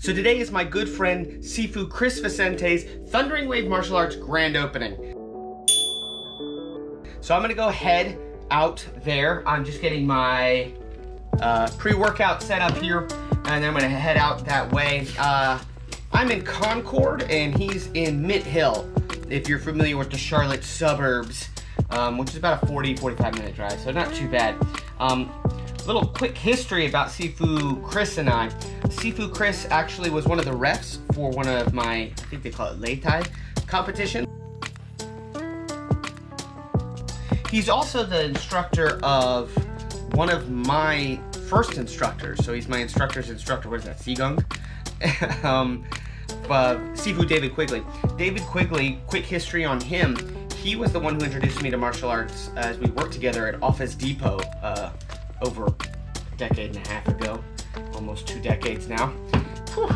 So today is my good friend Sifu Chris Facente's Thundering Wave Martial Arts grand opening. So I'm gonna go head out there. I'm just getting my pre-workout set up here, and then I'm gonna head out that way. I'm in Concord and he's in McGill, if you're familiar with the Charlotte suburbs, which is about a 40-45 minute drive, so not too bad. Little quick history about Sifu Chris and I. Sifu Chris actually was one of the refs for one of my, I think they call it Lai Tung Pai competition. He's also the instructor of one of my first instructors. So he's my instructor's instructor. What is that, Sigung? Sifu David Quigley. David Quigley, quick history on him. He was the one who introduced me to martial arts as we worked together at Office Depot over a decade and a half ago. Almost 2 decades now. Whew.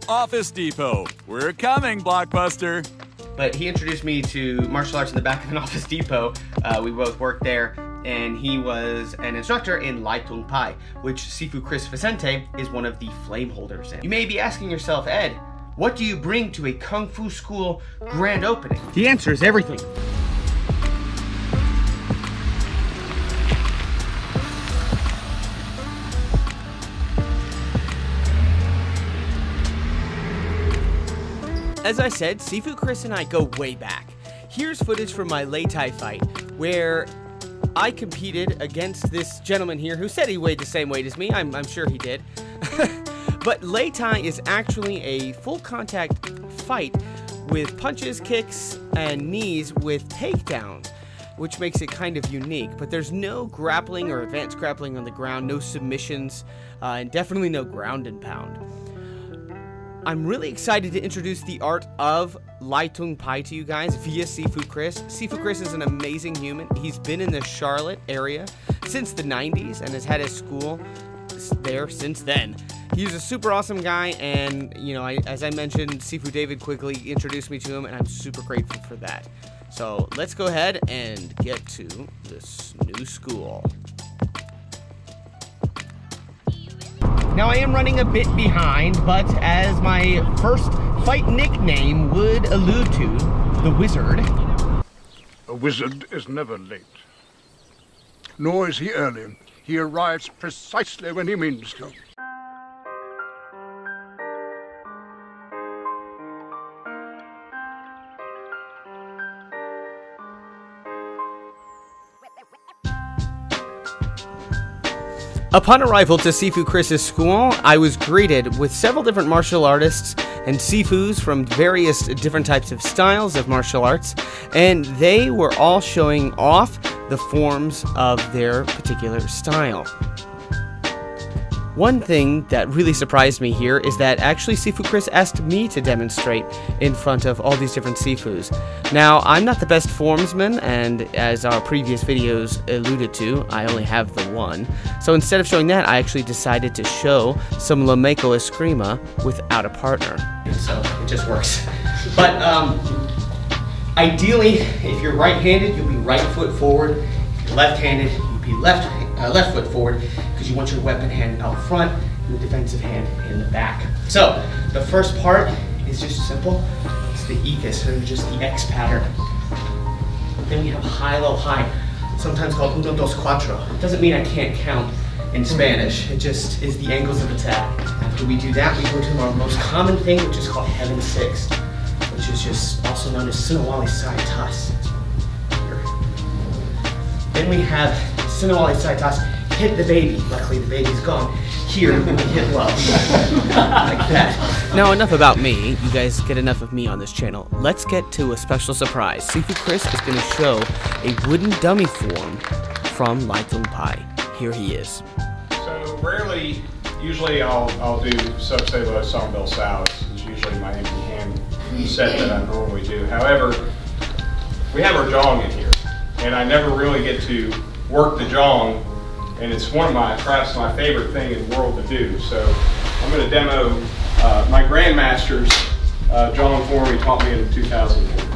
Office Depot, we're coming, Blockbuster. But he introduced me to martial arts in the back of an Office Depot. We both worked there, and he was an instructor in Lai Tung Pai, which Sifu Chris Facente is one of the flame holders in. You may be asking yourself, Ed, what do you bring to a Kung Fu school grand opening? The answer is everything. As I said, Sifu Chris and I go way back. Here's footage from my Lai Tai fight, where I competed against this gentleman here who said he weighed the same weight as me. I'm sure he did. But Lai Tai is actually a full contact fight with punches, kicks, and knees with takedowns, which makes it kind of unique. But there's no grappling or advanced grappling on the ground, no submissions, and definitely no ground and pound. I'm really excited to introduce the art of Lai Tung Pai to you guys via Sifu Chris. Sifu Chris is an amazing human. He's been in the Charlotte area since the 90s and has had his school there since then. He's a super awesome guy, and you know, as I mentioned, Sifu David Quigley introduced me to him, and I'm super grateful for that. So let's go ahead and get to this new school. Now I am running a bit behind, but as my first fight nickname would allude to, the Wizard. A wizard is never late. Nor is he early. He arrives precisely when he means to. Upon arrival to Sifu Chris's school, I was greeted with several different martial artists and Sifus from various different types of styles of martial arts, and they were all showing off the forms of their particular style. One thing that really surprised me here is that actually Sifu Chris asked me to demonstrate in front of all these different Sifus. Now, I'm not the best formsman, and as our previous videos alluded to, I only have the one. So instead of showing that, I actually decided to show some Lameko Eskrima without a partner. So it just works. But ideally, if you're right-handed, you'll be right foot forward. If you're left-handed, you'll be left foot forward, because you want your weapon hand out front and the defensive hand in the back. So the first part is just simple. It's the Icus, or just the X pattern. Then we have high, low, high, sometimes called uno, dos, cuatro. It doesn't mean I can't count in Spanish. It just is the angles of attack. After we do that, we go to our most common thing, which is called Heaven 6, which is just also known as Sinawali Sai Tas. Then we have Sinawali Sai Tas, hit the baby. Luckily the baby's gone. Here, we hit love. Like that. Now enough about me. You guys get enough of me on this channel. Let's get to a special surprise. Sifu Chris is going to show a wooden dummy form from Lai Tung Pai. Here he is. So rarely, usually I'll do sub-sabo sawmill sows. It's usually my empty hand set that I normally do. However, we have our jong in here, and I never really get to work the jong, and it's perhaps my favorite thing in the world to do. So I'm going to demo my grandmaster's jong form he taught me in 2004.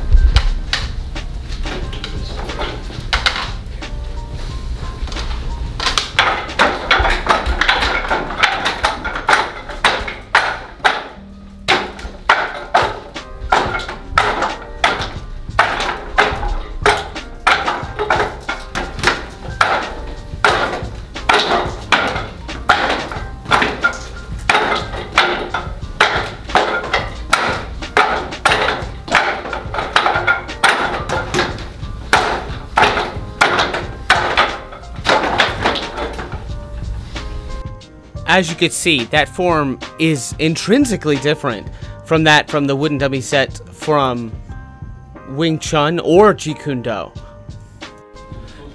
as you could see, that form is intrinsically different from the wooden dummy set from Wing Chun or Jeet Kune Do.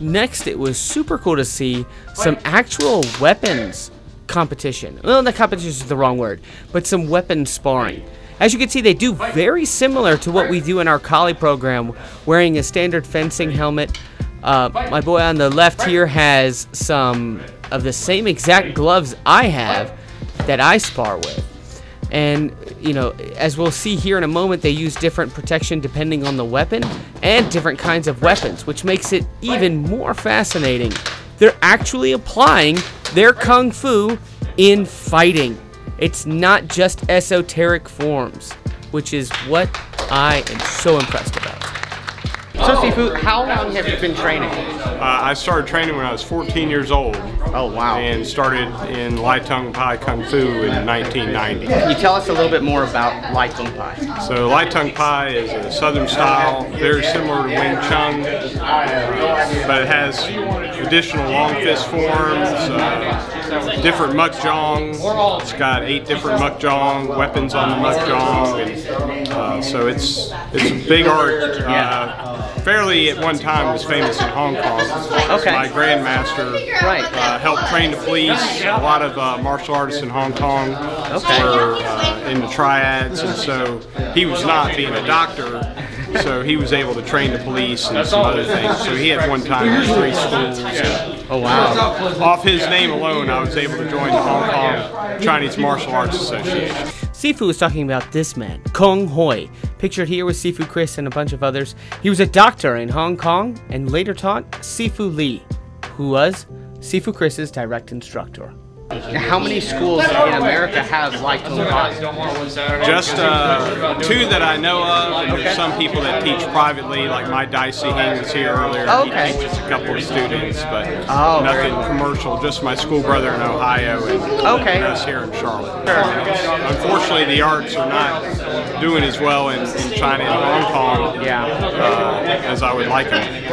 Next, it was super cool to see some actual weapons competition. Well, the competition is the wrong word, but some weapon sparring. As you can see, they do very similar to what we do in our Kali program, wearing a standard fencing helmet. My boy on the left here has some of the same exact gloves I have that I spar with. And, you know, as we'll see here in a moment, they use different protection depending on the weapon and different kinds of weapons, which makes it even more fascinating. They're actually applying their Kung Fu in fighting. It's not just esoteric forms, which is what I am so impressed about. So Sifu, how long have you been training? I started training when I was 14 years old. Oh, wow. And started in Lai Tung Pai Kung Fu in 1990. Can you tell us a little bit more about Lai Tung Pai? So Lai Tung Pai is a southern style, very similar to Wing Chun, but it has additional long fist forms, different mukjong. It's got 8 different mukjong, weapons on the mukjong, and so it's a big art. Fairly at one time was famous in Hong Kong. Okay. My grandmaster helped train the police. A lot of martial artists in Hong Kong were in the triads, and so he was not being a doctor, so he was able to train the police and some other things. So he at one time had 3 schools. Oh, wow. Off his name alone, I was able to join the Hong Kong Chinese Martial Arts Association. Sifu was talking about this man, Kong Hoi. Pictured here with Sifu Chris and a bunch of others. He was a doctor in Hong Kong and later taught Sifu Lee, who was Sifu Chris's direct instructor. How many schools in America have Lai Tung Pai? Just 2 that I know of, and there's some people that teach privately, like my Dicey Hing was here earlier. Okay. He teaches a couple of students, but nothing commercial, just my school brother in Ohio and us here in Charlotte. Unfortunately, the arts are not doing as well in China and Hong Kong as I would like them to be,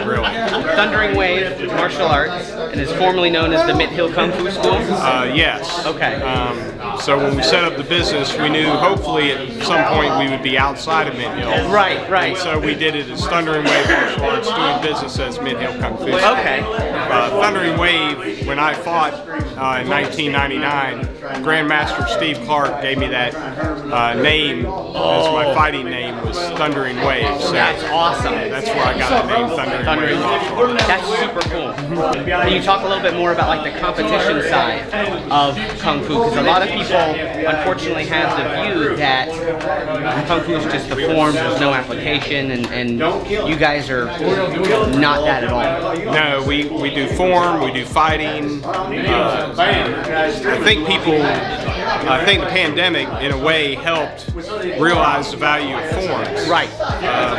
really. Thundering Wave Martial Arts, and is formerly known as the McGill Kung Fu School? Yes. Okay. So when we set up the business, we knew hopefully at some point we would be outside of McGill. Right, right. So we did it as Thundering Wave Martial Arts, doing business as McGill Kung Fu. Okay. Thundering Wave, when I fought in 1999, Grandmaster Steve Clark gave me that name as my fighting name was Thundering Wave. So that's awesome. That's where I got the name Thundering Wave. That's super cool. Can you talk a little bit more about like the competition side of Kung Fu? Because a lot of people unfortunately have the view that Kung Fu is just the form, there's no application, and you guys are not that at all. No, we do form, we do fighting. I think the pandemic in a way helped realize the value of forms. Right.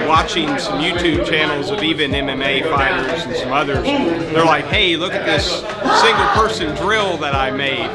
Watching some YouTube channels of even MMA fighters and some others, they're like, hey, look at this single person drill that I made.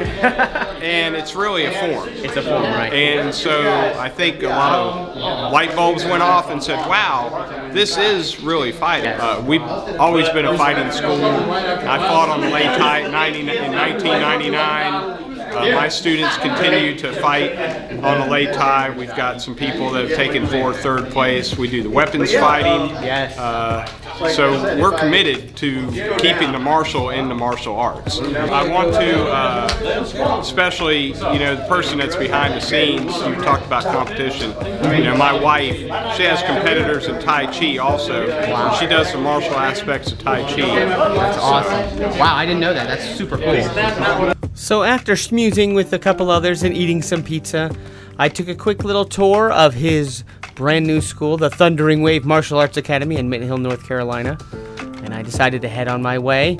And it's really a form. It's a form, right. And so I think a lot of light bulbs went off and said, wow, this is really fighting. We've always been a fighting school. I fought on the Lai Tai in 1999. My students continue to fight on the Lai Tai. We've got some people that have taken 4th, 3rd place. We do the weapons fighting. Yes. So we're committed to keeping the martial in the martial arts. I want to, especially, the person that's behind the scenes, you talked about competition. My wife, she has competitors in Tai Chi also. Wow. She does the martial aspects of Tai Chi. That's awesome. Wow, I didn't know that. That's super cool. So after schmoozing with a couple others and eating some pizza, I took a quick little tour of his brand new school, the Thundering Wave Martial Arts Academy in Mint Hill, North Carolina, and I decided to head on my way,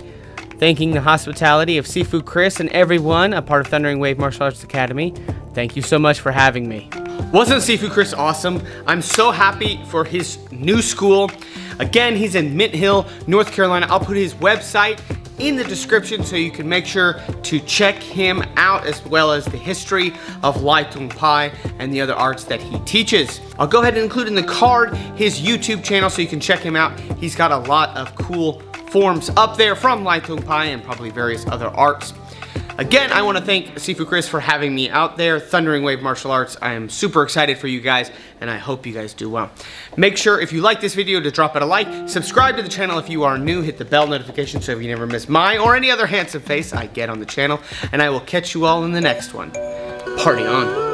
thanking the hospitality of Sifu Chris and everyone a part of Thundering Wave Martial Arts Academy. Thank you so much for having me. Wasn't Sifu Chris awesome? I'm so happy for his new school. Again, he's in Mint Hill, North Carolina. I'll put his website in the description so you can make sure to check him out, as well as the history of Lai Tung Pai and the other arts that he teaches. I'll go ahead and include in the card his YouTube channel so you can check him out. He's got a lot of cool forms up there from Lai Tung Pai and probably various other arts. Again, I want to thank Sifu Chris for having me out there. Thundering Wave Martial Arts. I am super excited for you guys, and I hope you guys do well. Make sure if you like this video to drop it a like, subscribe to the channel if you are new, hit the bell notification so you never miss my or any other handsome face I get on the channel, and I will catch you all in the next one. Party on.